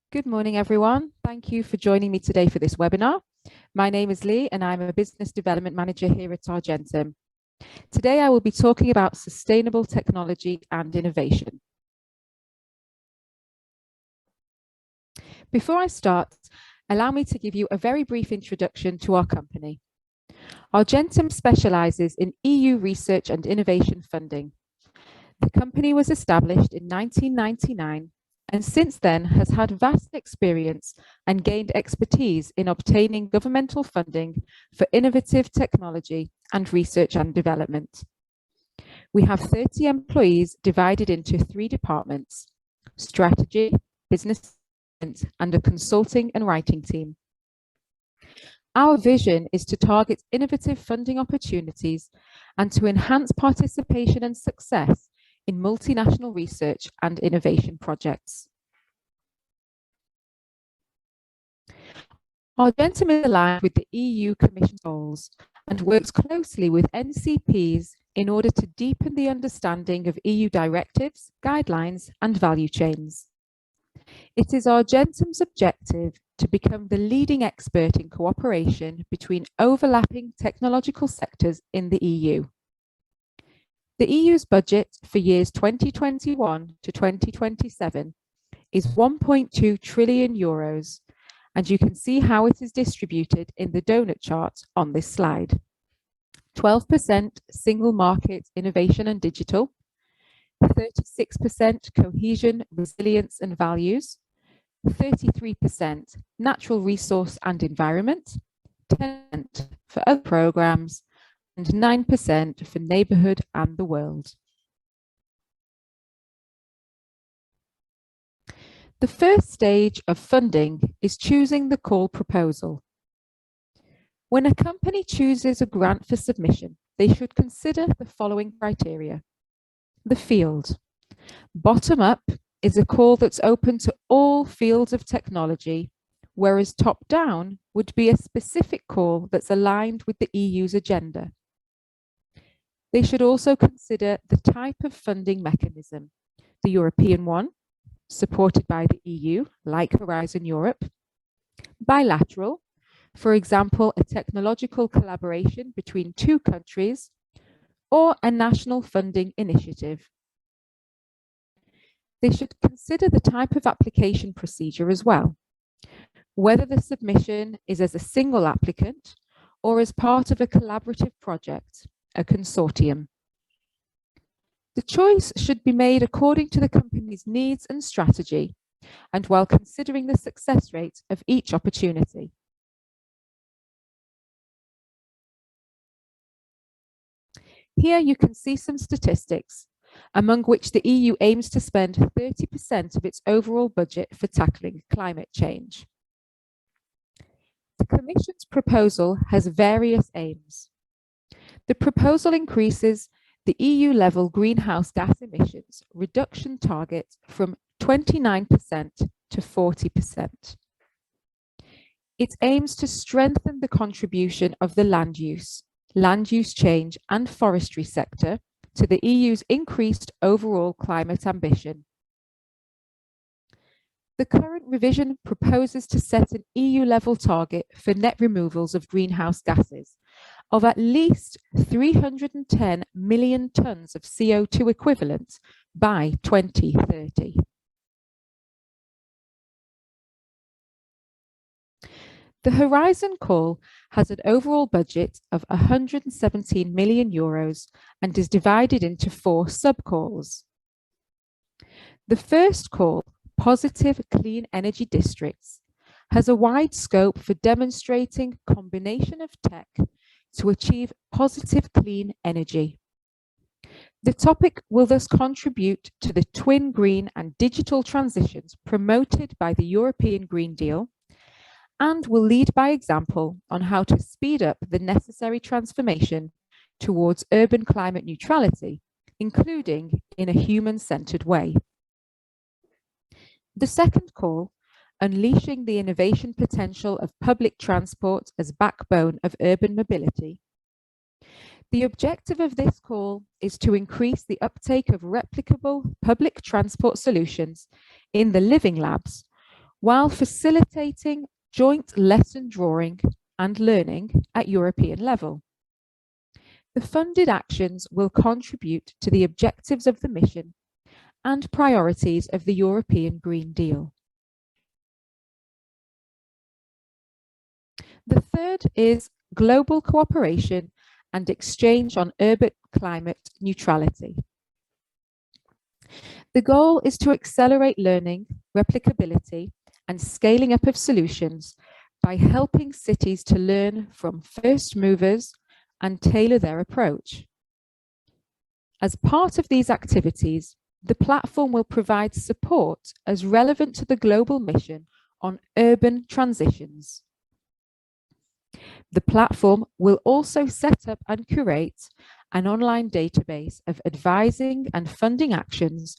Good morning, everyone. Thank you for joining me today for this webinar. My name is Lee and I'm a Business Development Manager here at Argentum. Today I will be talking about sustainable technology and innovation. Before I start, allow me to give you a very brief introduction to our company. Argentum specializes in EU research and innovation funding. The company was established in 1999 and since then has had vast experience and gained expertise in obtaining governmental funding for innovative technology and research and development. We have 30 employees divided into 3 departments: strategy, business, and a consulting and writing team. Our vision is to target innovative funding opportunities and to enhance participation and success in multinational research and innovation projects. Argentum is aligned with the EU Commission goals and works closely with NCPs in order to deepen the understanding of EU directives, guidelines, and value chains. It is Argentum's objective to become the leading expert in cooperation between overlapping technological sectors in the EU. The EU's budget for years 2021 to 2027 is 1.2 trillion euros, and you can see how it is distributed in the donut chart on this slide. 12% single market, innovation and digital, 36% cohesion, resilience and values, 33% natural resource and environment, 10% for other programs, and 9% for neighbourhood and the world. The first stage of funding is choosing the call proposal. When a company chooses a grant for submission, they should consider the following criteria. The field. Bottom up is a call that's open to all fields of technology, whereas top down would be a specific call that's aligned with the EU's agenda. They should also consider the type of funding mechanism, the European one, supported by the EU, like Horizon Europe, bilateral, for example, a technological collaboration between 2 countries, or a national funding initiative. They should consider the type of application procedure as well, whether the submission is as a single applicant or as part of a collaborative project, a consortium. The choice should be made according to the company's needs and strategy, and while considering the success rate of each opportunity. Here you can see some statistics, among which the EU aims to spend 30% of its overall budget for tackling climate change. The Commission's proposal has various aims. The proposal increases the EU-level greenhouse gas emissions reduction target from 29% to 40%. It aims to strengthen the contribution of the land use change and forestry sector to the EU's increased overall climate ambition. The current revision proposes to set an EU-level target for net removals of greenhouse gases of at least 310 million tonnes of CO2 equivalent by 2030. The Horizon call has an overall budget of 117 million euros and is divided into 4 sub-calls. The first call, Positive Clean Energy Districts, has a wide scope for demonstrating combination of tech to achieve positive clean energy. The topic will thus contribute to the twin green and digital transitions promoted by the European Green Deal, and will lead by example on how to speed up the necessary transformation towards urban climate neutrality, including in a human-centered way. The second call, Unleashing the Innovation Potential of Public Transport as Backbone of Urban Mobility. The objective of this call is to increase the uptake of replicable public transport solutions in the living labs, while facilitating joint lesson drawing and learning at European level. The funded actions will contribute to the objectives of the mission and priorities of the European Green Deal. The third is global cooperation and exchange on urban climate neutrality. The goal is to accelerate learning, replicability, and scaling up of solutions by helping cities to learn from first movers and tailor their approach. As part of these activities, the platform will provide support as relevant to the global mission on urban transitions. The platform will also set up and curate an online database of advising and funding actions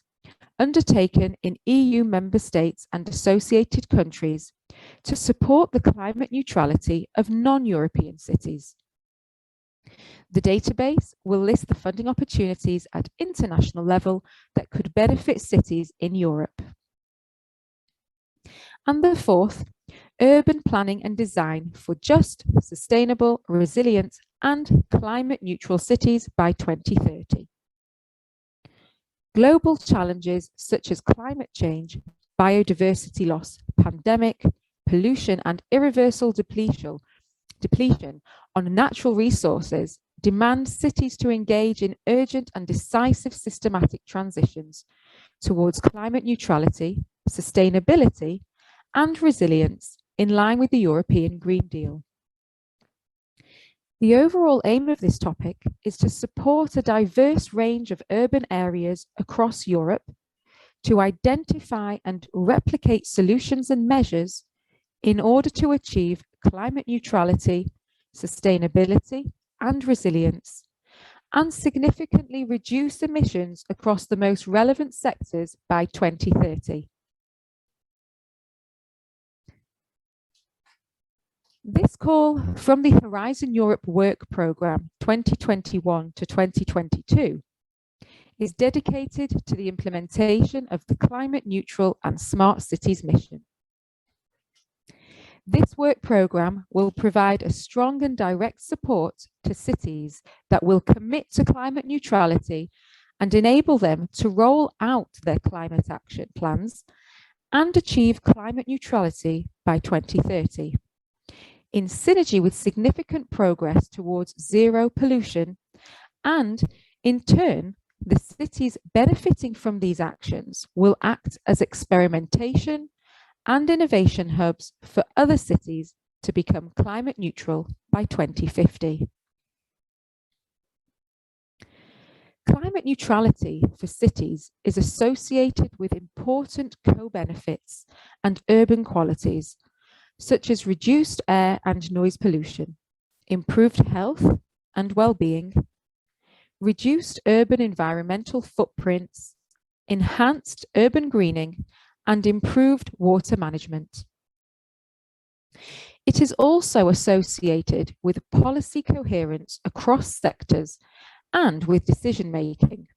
undertaken in EU member states and associated countries to support the climate neutrality of non-European cities. The database will list the funding opportunities at international level that could benefit cities in Europe. And the fourth, urban planning and design for just, sustainable, resilient, and climate neutral cities by 2030. Global challenges such as climate change, biodiversity loss, pandemic, pollution, and irreversible depletion on natural resources demand cities to engage in urgent and decisive systematic transitions towards climate neutrality, sustainability, and resilience in line with the European Green Deal. The overall aim of this topic is to support a diverse range of urban areas across Europe to identify and replicate solutions and measures in order to achieve climate neutrality, sustainability, and resilience, and significantly reduce emissions across the most relevant sectors by 2030. This call from the Horizon Europe Work Programme 2021 to 2022 is dedicated to the implementation of the climate neutral and smart cities mission. This work programme will provide a strong and direct support to cities that will commit to climate neutrality and enable them to roll out their climate action plans and achieve climate neutrality by 2030, in synergy with significant progress towards zero pollution, and in turn, the cities benefiting from these actions will act as experimentation and innovation hubs for other cities to become climate neutral by 2050. Climate neutrality for cities is associated with important co-benefits and urban qualities, such as reduced air and noise pollution, improved health and well-being, reduced urban environmental footprints, enhanced urban greening, and improved water management. It is also associated with policy coherence across sectors and with decision making.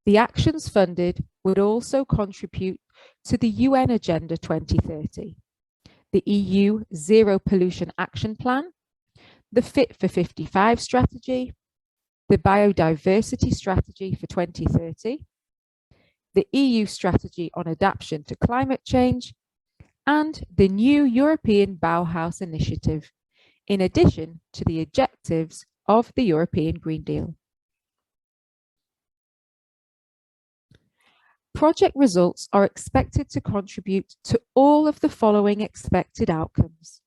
The actions funded would also contribute to the UN Agenda 2030, the EU Zero Pollution Action Plan, the Fit for 55 strategy, the Biodiversity Strategy for 2030, the EU Strategy on Adaptation to Climate Change, and the new European Bauhaus Initiative, in addition to the objectives of the European Green Deal. Project results are expected to contribute to all of the following expected outcomes.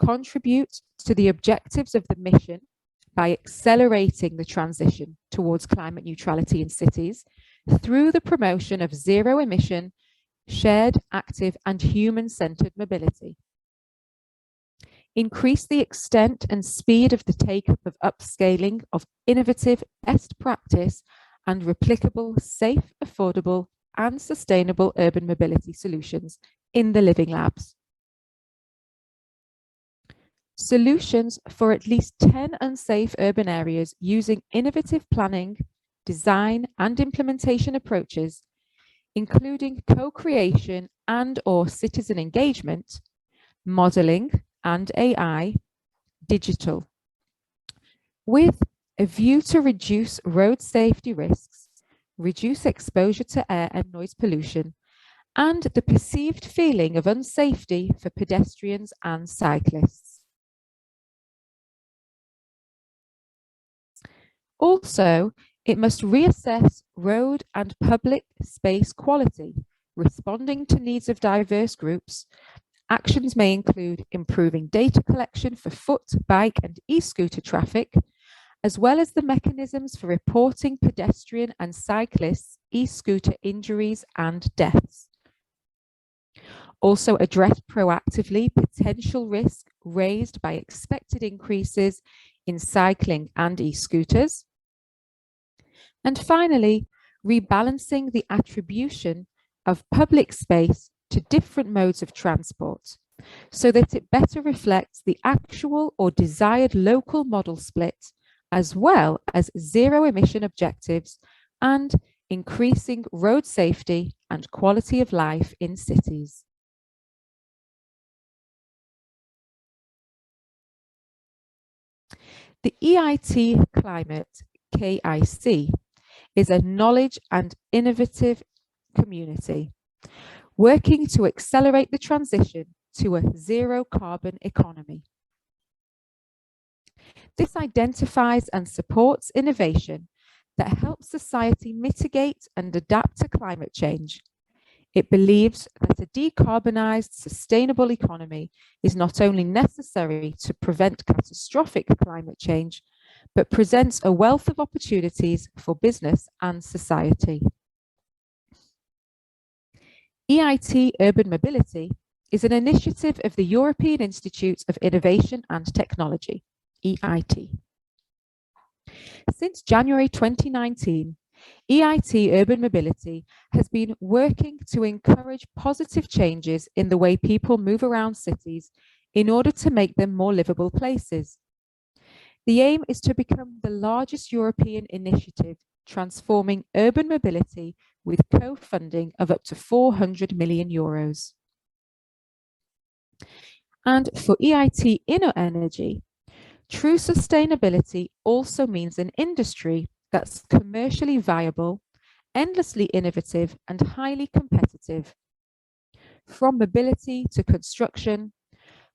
Contribute to the objectives of the mission by accelerating the transition towards climate neutrality in cities through the promotion of zero emission, shared, active, and human-centered mobility. Increase the extent and speed of the take-up of upscaling of innovative best practice and replicable, safe, affordable, and sustainable urban mobility solutions in the living labs. Solutions for at least 10 unsafe urban areas using innovative planning, design, and implementation approaches, including co-creation and/or citizen engagement, modeling and AI, digital, with a view to reduce road safety risks, reduce exposure to air and noise pollution, and the perceived feeling of unsafety for pedestrians and cyclists. Also, it must reassess road and public space quality, responding to needs of diverse groups. Actions may include improving data collection for foot, bike, and e-scooter traffic, as well as the mechanisms for reporting pedestrian and cyclists' e-scooter injuries and deaths. Also address proactively potential risk raised by expected increases in cycling and e-scooters. And finally, rebalancing the attribution of public space to different modes of transport so that it better reflects the actual or desired local model split, as well as zero emission objectives and increasing road safety and quality of life in cities. The EIT Climate Kic is a knowledge and innovative community working to accelerate the transition to a zero carbon economy. This identifies and supports innovation that helps society mitigate and adapt to climate change. It believes that a decarbonized, sustainable economy is not only necessary to prevent catastrophic climate change, but presents a wealth of opportunities for business and society. EIT Urban Mobility is an initiative of the European Institute of Innovation and Technology, EIT. Since January 2019, EIT Urban Mobility has been working to encourage positive changes in the way people move around cities in order to make them more livable places. The aim is to become the largest European initiative transforming urban mobility with co-funding of up to 400 million euros. And for EIT InnoEnergy, true sustainability also means an industry that's commercially viable, endlessly innovative, and highly competitive. From mobility to construction,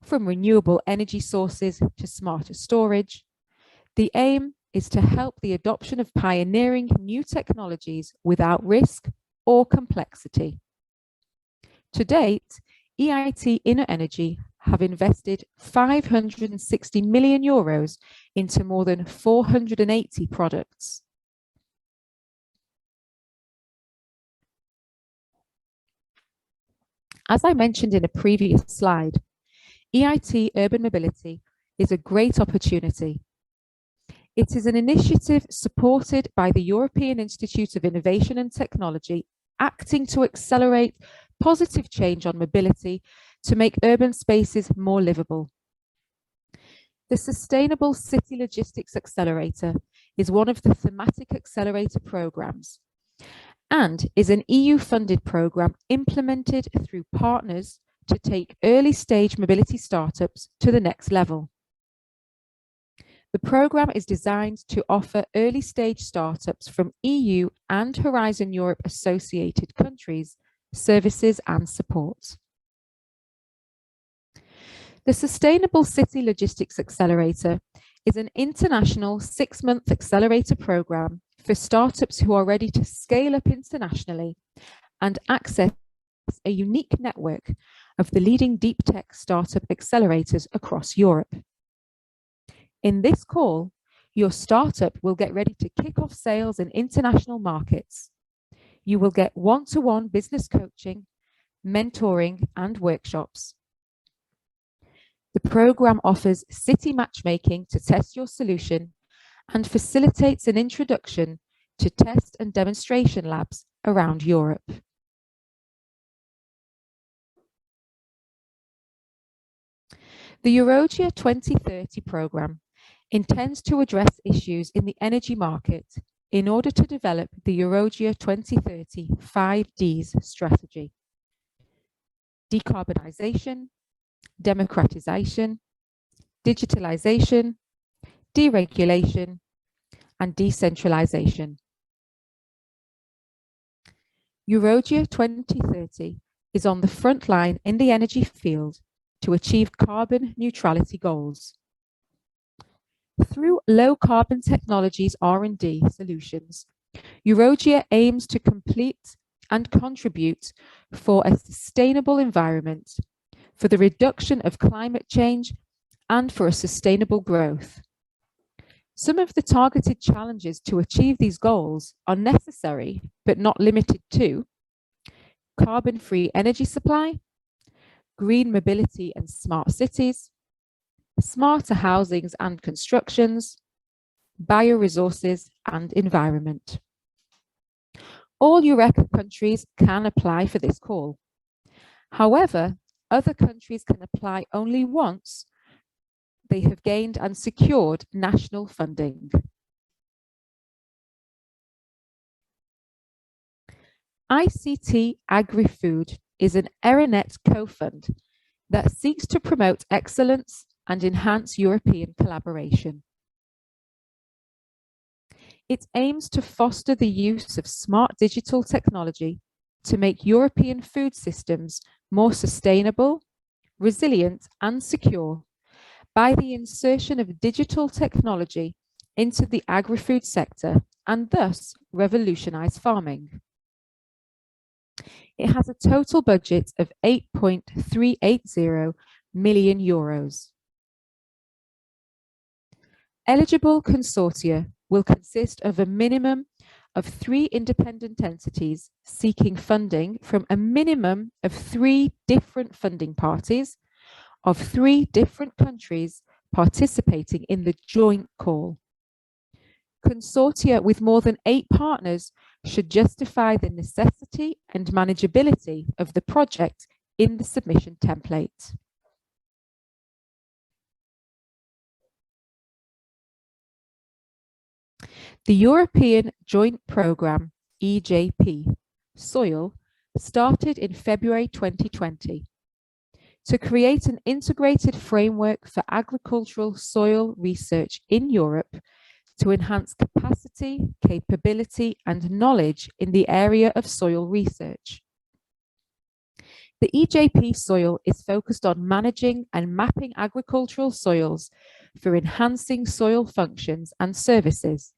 from renewable energy sources to smarter storage, the aim is to help the adoption of pioneering new technologies without risk or complexity. To date, EIT InnoEnergy have invested 560 million euros into more than 480 products. As I mentioned in a previous slide, EIT Urban Mobility is a great opportunity. It is an initiative supported by the European Institute of Innovation and Technology, acting to accelerate positive change on mobility to make urban spaces more livable. The Sustainable City Logistics Accelerator is one of the thematic accelerator programs and is an EU-funded program implemented through partners to take early-stage mobility startups to the next level. The program is designed to offer early-stage startups from EU and Horizon Europe associated countries services and support. The Sustainable City Logistics Accelerator is an international 6-month accelerator program for startups who are ready to scale up internationally and access a unique network of the leading deep tech startup accelerators across Europe. In this call, your startup will get ready to kick off sales in international markets. You will get one-to-one business coaching, mentoring, and workshops. The program offers city matchmaking to test your solution and facilitates an introduction to test and demonstration labs around Europe. The Eurogia 2030 program intends to address issues in the energy market, in order to develop the Eurogia 2030 5Ds strategy: decarbonisation, democratisation, digitalisation, deregulation, and decentralisation. Eurogia 2030 is on the front line in the energy field to achieve carbon neutrality goals. Through low carbon technologies R&D solutions, Eurogia aims to complete and contribute for a sustainable environment, for the reduction of climate change, and for a sustainable growth. Some of the targeted challenges to achieve these goals are necessary, but not limited to: carbon-free energy supply, green mobility and smart cities, smarter housings and constructions, bioresources and environment. All Eureka countries can apply for this call. However, other countries can apply only once they have gained and secured national funding. ICAT Agrifood is an ERINET co-fund that seeks to promote excellence and enhance European collaboration. It aims to foster the use of smart digital technology to make European food systems more sustainable, resilient, and secure by the insertion of digital technology into the agri-food sector and thus revolutionize farming. It has a total budget of 8.380 million euros. Eligible consortia will consist of a minimum of 3 independent entities seeking funding from a minimum of 3 different funding parties of 3 different countries participating in the joint call. Consortia with more than 8 partners should justify the necessity and manageability of the project in the submission template. The European Joint Programme, EJP, Soil, started in February 2020 to create an integrated framework for agricultural soil research in Europe to enhance capacity, capability, and knowledge in the area of soil research. The EJP Soil is focused on managing and mapping agricultural soils for enhancing soil functions and services.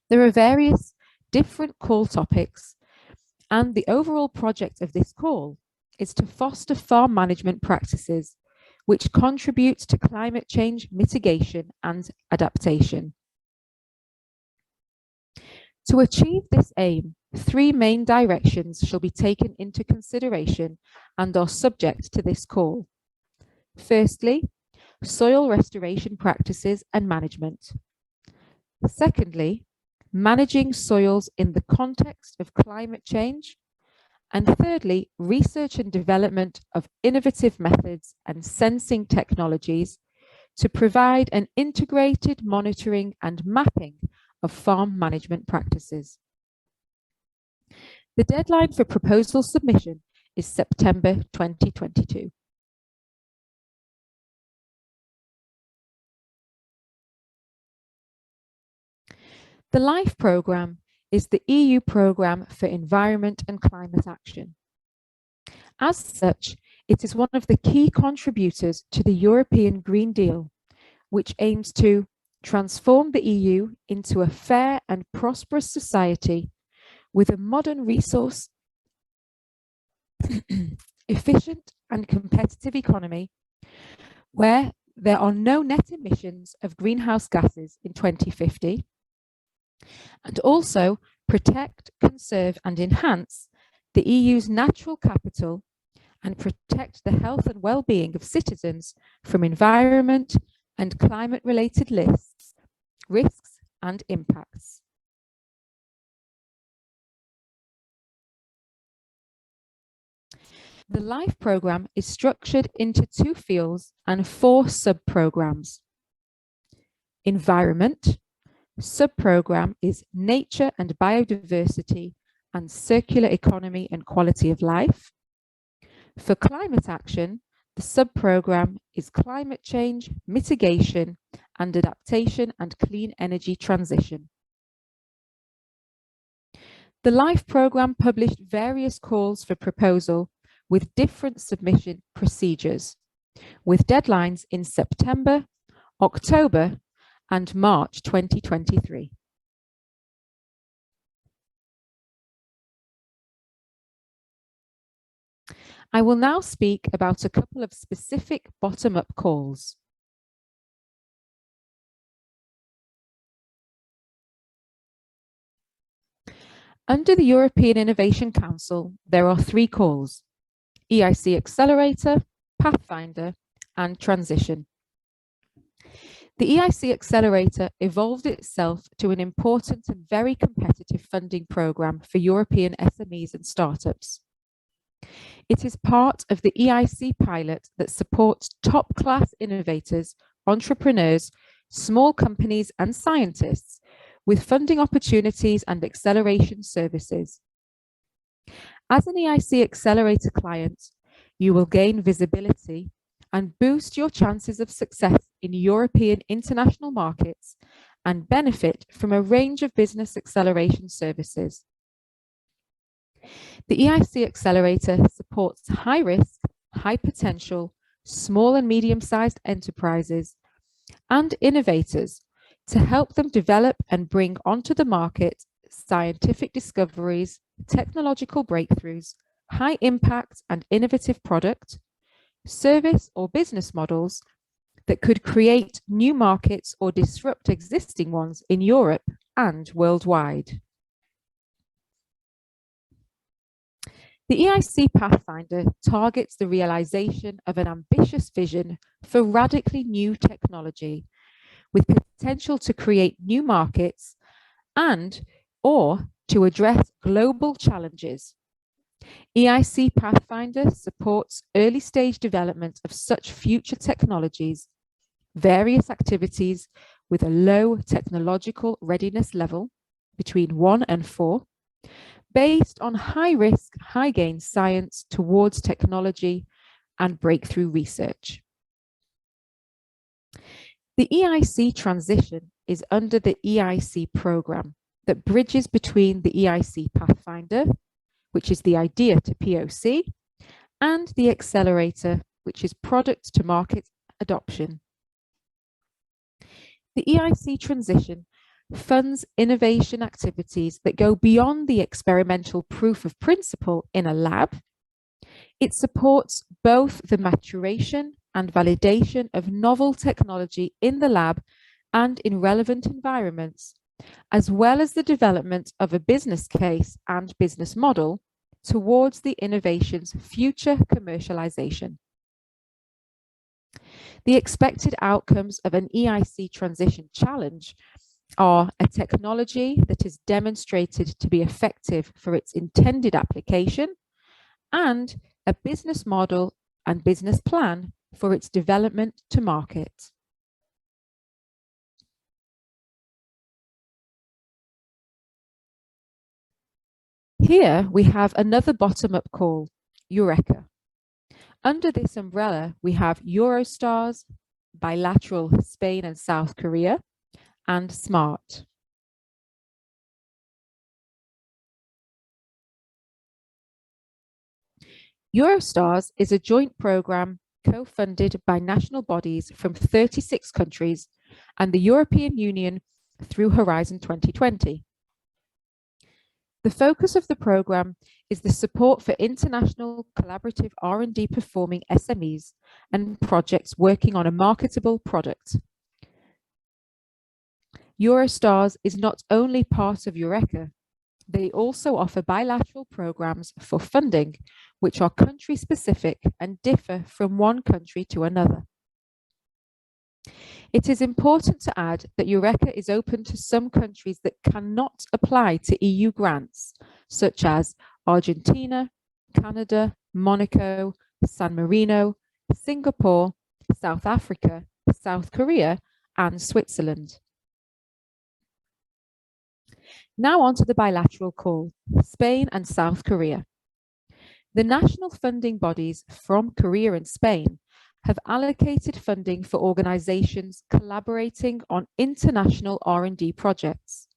There are various different call topics, and the overall project of this call is to foster farm management practices which contribute to climate change mitigation and adaptation. To achieve this aim, 3 main directions shall be taken into consideration and are subject to this call. Firstly, soil restoration practices and management. Secondly, managing soils in the context of climate change. And thirdly, research and development of innovative methods and sensing technologies to provide an integrated monitoring and mapping of farm management practices. The deadline for proposal submission is September 2022. The LIFE programme is the EU programme for environment and climate action. As such, it is one of the key contributors to the European Green Deal, which aims to transform the EU into a fair and prosperous society with a modern resource, efficient and competitive economy, where there are no net emissions of greenhouse gases in 2050, and also protect, conserve and enhance the EU's natural capital and protect the health and well-being of citizens from environment and climate-related risks and impacts. The LIFE programme is structured into 2 fields and 4 sub-programmes: environment, Subprogram is Nature and Biodiversity and Circular Economy and Quality of Life. For climate action, the subprogram is Climate Change, Mitigation and Adaptation and Clean Energy Transition. The LIFE programme published various calls for proposal with different submission procedures, with deadlines in September, October, and March 2023. I will now speak about a couple of specific bottom-up calls. Under the European Innovation Council, there are 3 calls: EIC Accelerator, Pathfinder, and Transition. The EIC Accelerator evolved itself to an important and very competitive funding programme for European SMEs and startups. It is part of the EIC pilot that supports top-class innovators, entrepreneurs, small companies and scientists with funding opportunities and acceleration services. As an EIC Accelerator client, you will gain visibility and boost your chances of success in European international markets and benefit from a range of business acceleration services. The EIC Accelerator supports high-risk, high-potential, small and medium-sized enterprises and innovators to help them develop and bring onto the market scientific discoveries, technological breakthroughs, high-impact and innovative product, service or business models that could create new markets or disrupt existing ones in Europe and worldwide. The EIC Pathfinder targets the realization of an ambitious vision for radically new technology with potential to create new markets and/or to address global challenges. EIC Pathfinder supports early-stage development of such future technologies, various activities with a low technological readiness level between 1 and 4, based on high-risk, high-gain science towards technology and breakthrough research. The EIC transition is under the EIC programme that bridges between the EIC Pathfinder, which is the idea to POC, and the accelerator, which is product to market adoption. The EIC transition funds innovation activities that go beyond the experimental proof of principle in a lab. It supports both the maturation and validation of novel technology in the lab and in relevant environments, as well as the development of a business case and business model towards the innovation's future commercialization. The expected outcomes of an EIC transition challenge are a technology that is demonstrated to be effective for its intended application and a business model and business plan for its development to market. Here we have another bottom-up call, Eureka. Under this umbrella, we have Eurostars, bilateral Spain and South Korea, and SMART. Eurostars is a joint programme co-funded by national bodies from 36 countries and the European Union through Horizon 2020. The focus of the programme is the support for international collaborative R&D performing SMEs and projects working on a marketable product. Eurostars is not only part of Eureka, they also offer bilateral programmes for funding, which are country-specific and differ from one country to another. It is important to add that Eureka is open to some countries that cannot apply to EU grants, such as Argentina, Canada, Monaco, San Marino, Singapore, South Africa, South Korea, and Switzerland. Now on to the bilateral call, Spain and South Korea. The national funding bodies from Korea and Spain have allocated funding for organizations collaborating on international R&D projects.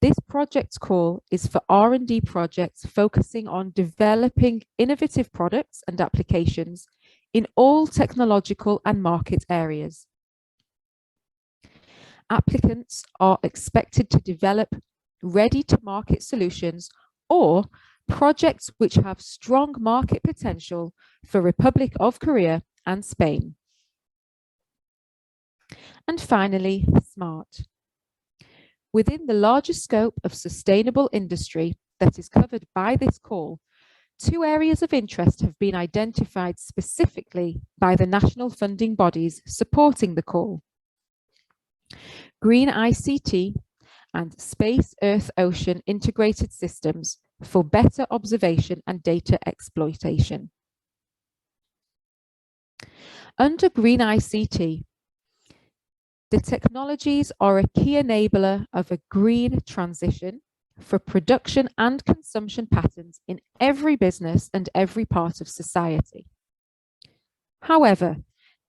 This project call is for R&D projects focusing on developing innovative products and applications in all technological and market areas. Applicants are expected to develop ready-to-market solutions or projects which have strong market potential for Republic of Korea and Spain. And finally, SMART. Within the larger scope of sustainable industry that is covered by this call, 2 areas of interest have been identified specifically by the national funding bodies supporting the call: green ICT and space, earth, ocean integrated systems for better observation and data exploitation. Under green ICT, the technologies are a key enabler of a green transition for production and consumption patterns in every business and every part of society. However,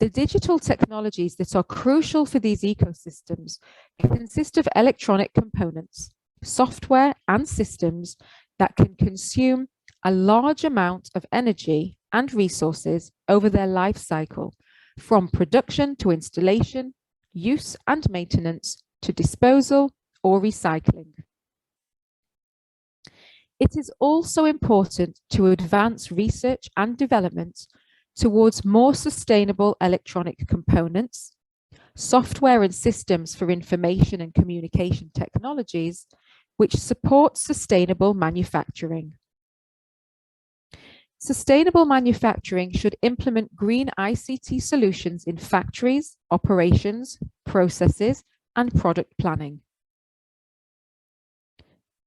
the digital technologies that are crucial for these ecosystems consist of electronic components, software and systems that can consume a large amount of energy and resources over their life cycle, from production to installation, use and maintenance, to disposal or recycling. It is also important to advance research and development towards more sustainable electronic components, software and systems for information and communication technologies, which support sustainable manufacturing. Sustainable manufacturing should implement green ICT solutions in factories, operations, processes, and product planning.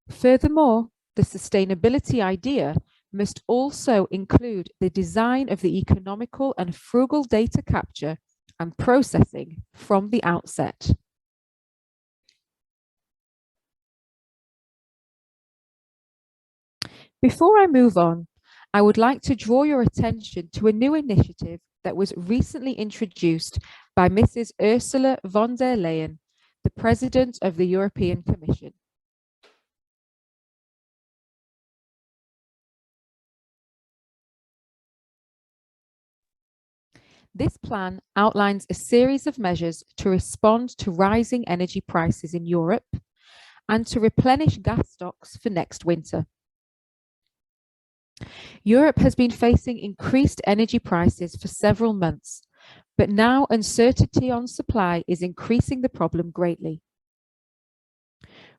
Furthermore, the sustainability idea must also include the design of the economical and frugal data capture and processing from the outset. Before I move on, I would like to draw your attention to a new initiative that was recently introduced by Mrs. Ursula von der Leyen, the President of the European Commission. This plan outlines a series of measures to respond to rising energy prices in Europe and to replenish gas stocks for next winter. Europe has been facing increased energy prices for several months, but now uncertainty on supply is increasing the problem greatly.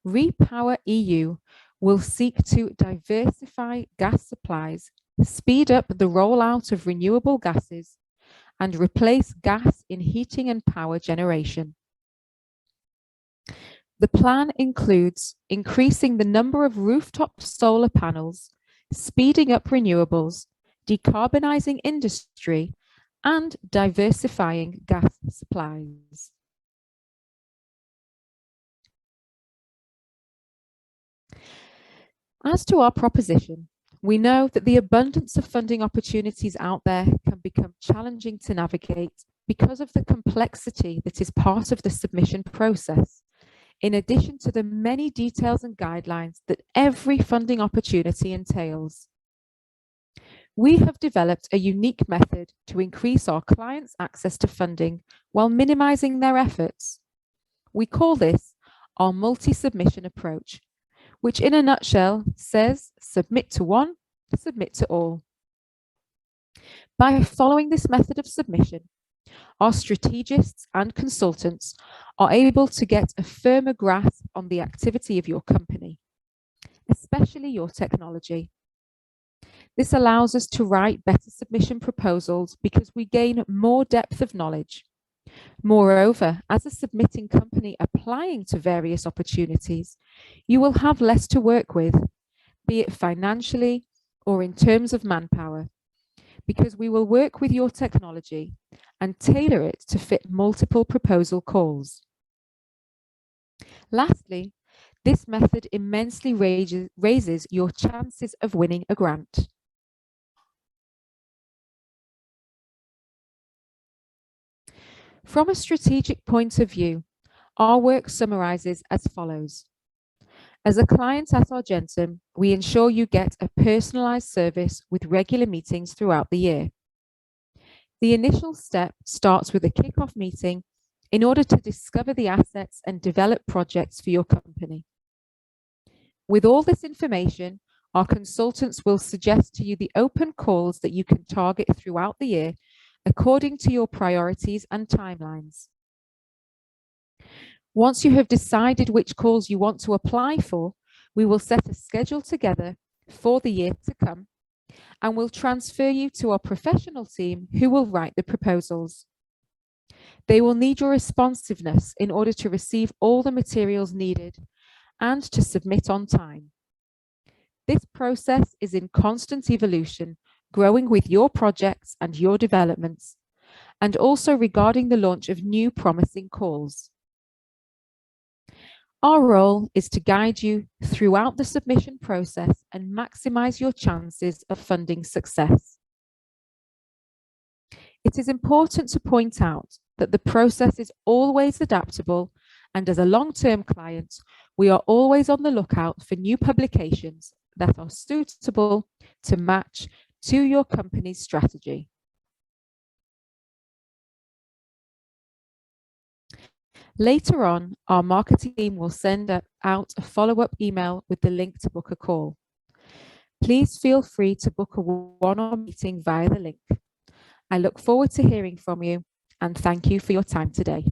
RePower EU will seek to diversify gas supplies, speed up the rollout of renewable gases, and replace gas in heating and power generation. The plan includes increasing the number of rooftop solar panels, speeding up renewables, decarbonizing industry, and diversifying gas supplies. As to our proposition, we know that the abundance of funding opportunities out there can become challenging to navigate because of the complexity that is part of the submission process, in addition to the many details and guidelines that every funding opportunity entails. We have developed a unique method to increase our clients' access to funding while minimizing their efforts. We call this our multi-submission approach, which in a nutshell says submit to one, submit to all. By following this method of submission, our strategists and consultants are able to get a firmer grasp on the activity of your company, especially your technology. This allows us to write better submission proposals because we gain more depth of knowledge. Moreover, as a submitting company applying to various opportunities, you will have less to work with, be it financially or in terms of manpower, because we will work with your technology and tailor it to fit multiple proposal calls. Lastly, This method immensely raises your chances of winning a grant. From a strategic point of view, our work summarizes as follows. As a client at Argentum, we ensure you get a personalized service with regular meetings throughout the year. The initial step starts with a kick-off meeting in order to discover the assets and develop projects for your company. With all this information, our consultants will suggest to you the open calls that you can target throughout the year according to your priorities and timelines. Once you have decided which calls you want to apply for, we will set a schedule together for the year to come and will transfer you to our professional team who will write the proposals. They will need your responsiveness in order to receive all the materials needed and to submit on time. This process is in constant evolution, growing with your projects and your developments, and also regarding the launch of new promising calls. Our role is to guide you throughout the submission process and maximize your chances of funding success. It is important to point out that the process is always adaptable, and as a long-term client, we are always on the lookout for new publications that are suitable to match to your company's strategy. Later on, our marketing team will send out a follow-up email with the link to book a call. Please feel free to book a one-on-one meeting via the link. I look forward to hearing from you, and thank you for your time today.